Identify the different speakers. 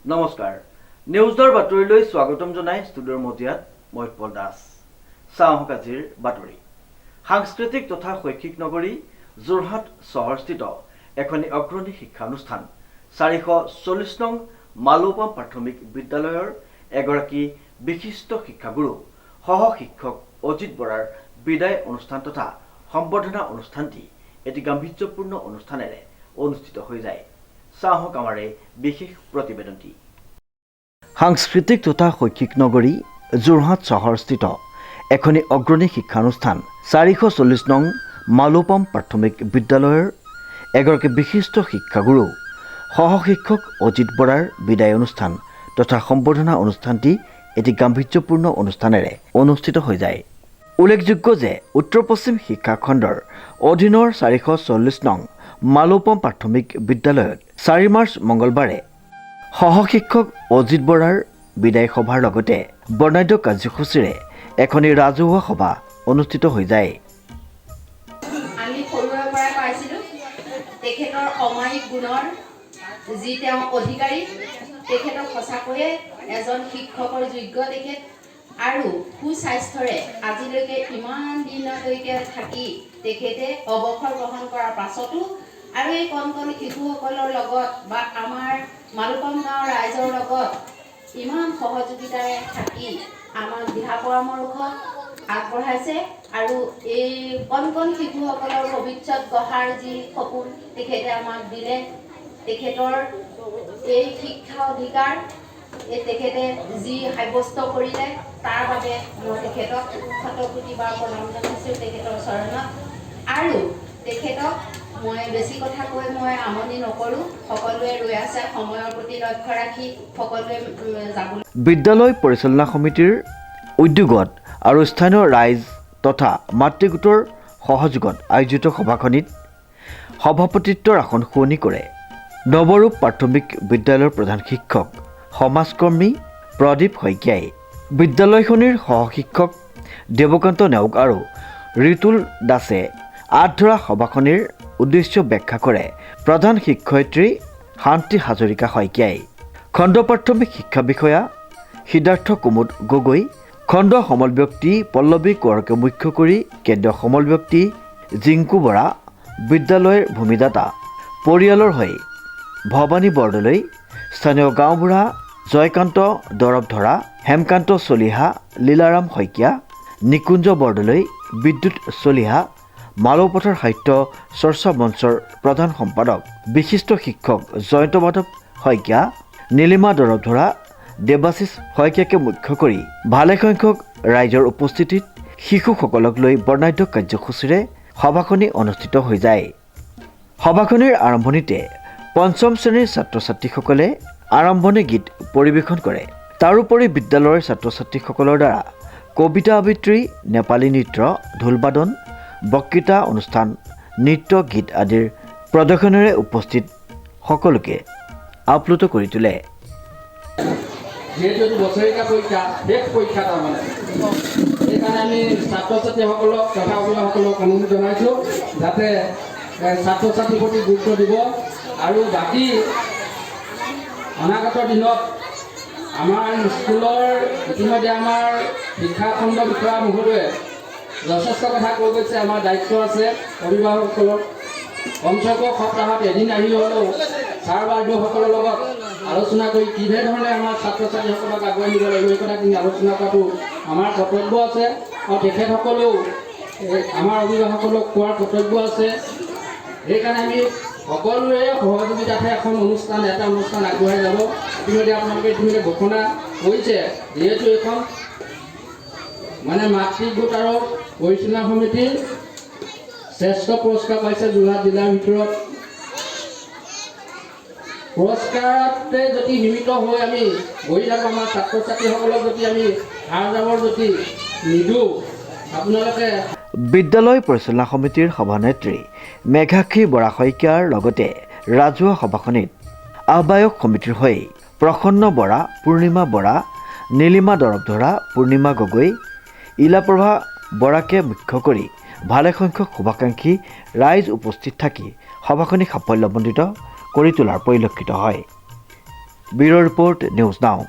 Speaker 1: নমস্কাৰ নিউজৰ বাতৰিলৈ স্বাগতম জনাই ষ্টুডিঅ'ৰ মজিয়াত মই উৎপল দাস চাওঁ আজিৰ বাতৰি সাংস্কৃতিক তথা শৈক্ষিক নগৰী যোৰহাট চহৰস্থিত এখনি অগ্ৰণী শিক্ষানুষ্ঠান 440 নং মালৌপাম প্ৰাথমিক বিদ্যালয়ৰ এগৰাকী বিশিষ্ট শিক্ষাগুৰু সহ শিক্ষক অজিত বৰাৰ বিদায় অনুষ্ঠান তথা সম্বৰ্ধনা অনুষ্ঠানটি এটি গাম্ভীৰ্যপূৰ্ণ অনুষ্ঠানেৰে অনুষ্ঠিত হৈ যায় চাহক আমাৰে বিশেষ প্ৰতিবেদনটি সাংস্কৃতিক তথা শৈক্ষিক নগৰী যোৰহাট চহৰস্থিত এখনি অগ্ৰণী শিক্ষানুষ্ঠান 440 নং মালৌপাম প্ৰাথমিক বিদ্যালয়ৰ এগৰাকী বিশিষ্ট শিক্ষাগুৰু সহ শিক্ষক অজিত বৰাৰ বিদায় অনুষ্ঠান তথা সম্বৰ্ধনা অনুষ্ঠানটি এটি গাম্ভীৰ্যপূৰ্ণ অনুষ্ঠানেৰে অনুষ্ঠিত হৈ যায় উল্লেখযোগ্য যে উত্তৰ পশ্চিম শিক্ষা খণ্ডৰ অধীনৰ 440 নং মালৌপাম প্ৰাথমিক বিদ্যালয়ত 4 মাৰ্চ মঙ্গলবাৰে সহ শিক্ষক অজিত বৰাৰ বিদায় সভাৰ লগতে বৰ্ণাঢ্য কাৰ্যসূচীৰে এখনি ৰাজহুৱা সভা অনুষ্ঠিত হৈ যায়
Speaker 2: আমি সৰুৰে পৰা পাইছিলো তেখেতৰ অমায়িক গুণৰ যি তেওঁ অধিকাৰী তেখেতক সঁচাকৈয়ে এজন শিক্ষকৰ যোগ্য তেখেত আৰু সুস্বাস্থ্যৰে আজিলৈকে ইমান দিনলৈকে থাকি তেখেতে অৱসৰ গ্ৰহণ কৰাৰ পাছতো আৰু এই কণ কণ শিশুসকলৰ লগত বা আমাৰ মালৌপাম গাঁৱৰ ৰাইজৰ লগত ইমান সহযোগিতাৰে থাকি আমাক দিহা পৰামৰ্শ আগবঢ়াইছে আৰু এই কণ কণ শিশুসকলৰ ভৱিষ্যত গঢ়াৰ যি সপোন তেখেতে আমাক দিলে তেখেতৰ এই শিক্ষা অধিকাৰ তেখেতে যি সাব্যস্ত কৰিলে তাৰ বাবে মই তেখেতক শতকোটিবাৰ প্ৰণাম জনাইছোঁ তেখেতৰ চৰণত আৰু তেখেতক মই বেছি কথা কৈ মই আমনি নকৰোঁ সকলোৱে ৰৈ আছে সময়ৰ প্ৰতি লক্ষ্য ৰাখি সকলোৱে যাবলৈ
Speaker 1: বিদ্যালয় পৰিচালনা সমিতিৰ উদ্যোগত আৰু স্থানীয় ৰাইজ তথা মাতৃগোটৰ সহযোগত আয়োজিত সভাখনিত সভাপতিত্বৰ আসন শুৱনি কৰে নৱৰূপ প্ৰাথমিক বিদ্যালয়ৰ প্ৰধান শিক্ষক সমাজকৰ্মী প্ৰদীপ শইকীয়াই বিদ্যালয়খনিৰ সহ শিক্ষক দেৱকান্ত নেওগ আৰু ঋতুল দাসে আধৰা সভাখনিৰ উদ্দেশ্য ব্যাখ্যা কৰে প্ৰধান শিক্ষয়িত্ৰী শান্তি হাজৰিকা শইকীয়াই খণ্ড প্ৰাথমিক শিক্ষা বিষয়া সিদ্ধাৰ্থ কুমুদ গগৈ খণ্ড সমল ব্যক্তি পল্লৱী কোঁৱৰকে মুখ্য কৰি কেন্দ্ৰীয় সমল ব্যক্তি জিংকু বৰা বিদ্যালয়ৰ ভূমিদাতা পৰিয়ালৰ হৈ ভৱানী বৰদলৈ স্থানীয় গাঁওবুঢ়া জয়কান্ত দৰৱধৰা হেমকান্ত চলিহা লীলাৰাম শইকীয়া নিকুঞ্জ বৰদলৈ বিদ্যুৎ চলিহা মালৌপথাৰ সাহিত্য চৰ্চা মঞ্চৰ প্ৰধান সম্পাদক বিশিষ্ট শিক্ষক জয়ন্ত মাধৱ শইকীয়া নীলিমা দৰৱধৰা দেৱাশিষ শইকীয়াকে মুখ্য কৰি ভালেসংখ্যক ৰাইজৰ উপস্থিতিত শিশুসকলক লৈ বৰ্ণাঢ্য কাৰ্যসূচীৰে সভাখনি অনুষ্ঠিত হৈ যায় সভাখনিৰ আৰম্ভণিতে পঞ্চম শ্ৰেণীৰ ছাত্ৰ ছাত্ৰীসকলে আৰম্ভণি গীত পৰিৱেশন কৰে তাৰোপৰি বিদ্যালয়ৰ ছাত্ৰ ছাত্ৰীসকলৰ দ্বাৰা কবিতা আবৃত্তি নেপালী নৃত্য ঢোলবাদন বক্তৃতা অনুষ্ঠান নৃত্য গীত আদিৰ প্ৰদৰ্শনেৰে উপস্থিত সকলোকে আপ্লুত কৰি তোলে
Speaker 3: যেহেতু বছৰেকীয়া পৰীক্ষা শেষ পৰীক্ষা তাৰমানে সেইকাৰণে আমি ছাত্ৰ ছাত্ৰীসকলক তথা অভিভাৱকসকলক অনুৰোধ জনাইছোঁ যাতে ছাত্ৰ ছাত্ৰীৰ প্ৰতি গুৰুত্ব দিব আৰু বাকী অনাগত দিনত আমাৰ স্কুলৰ ইতিমধ্যে আমাৰ শিক্ষাখণ্ড বিষয়া মহোদয়ে যথেষ্ট কথা কৈ গৈছে আমাৰ দায়িত্ব আছে অভিভাৱকসকলৰ কমচেকম সপ্তাহত এদিন আহি হ'লেও ছাৰ বাইদেউসকলৰ লগত আলোচনা কৰি কিধৰণে আমাৰ ছাত্ৰ ছাত্ৰীসকলক আগুৱাই নিব লাগিব এই কথাখিনি আলোচনা কৰাটো আমাৰ কৰ্তব্য আছে আৰু তেখেতসকলেও আমাৰ অভিভাৱকসকলক কোৱাৰ কৰ্তব্য আছে সেইকাৰণে আমি সকলোৰে সহযোগিতাতে এখন এটা অনুষ্ঠান আগবঢ়াই যাব ইতিমধ্যে আপোনালোকে ইতিমধ্যে ঘোষণা কৰিছে যিহেতু এইখন মানে মাতৃগোট আৰু পৰিচালনা সমিতিৰ শ্ৰেষ্ঠ পুৰস্কাৰ পাইছে যোৰহাট জিলাৰ ভিতৰত পুৰস্কাৰতে যদি সীমিত হৈ আমি বহি থাকোঁ আমাৰ ছাত্ৰ ছাত্ৰীসকলক যদি আমি হাৰ জাবৰ যদি নিদিওঁ আপোনালোকে
Speaker 1: বিদ্যালয় পৰিচালনা সমিতিৰ সভানেত্ৰী মেঘাক্ষী বৰা শইকীয়াৰ লগতে ৰাজহুৱা সভাখনিত আহ্বায়ক সমিতিৰ হৈ প্ৰসন্ন বৰা পূৰ্ণিমা বৰা নীলিমা দৰৱধৰা পূৰ্ণিমা গগৈ ইলাপ্ৰভা বৰাকে মুখ্য কৰি ভালেসংখ্যক শুভাকাংক্ষী ৰাইজ উপস্থিত থাকি সভাখনি সাফল্যমণ্ডিত কৰি তোলাৰ পৰিলক্ষিত হয় ব্যুৰ' ৰিপৰ্ট নিউজ নাও।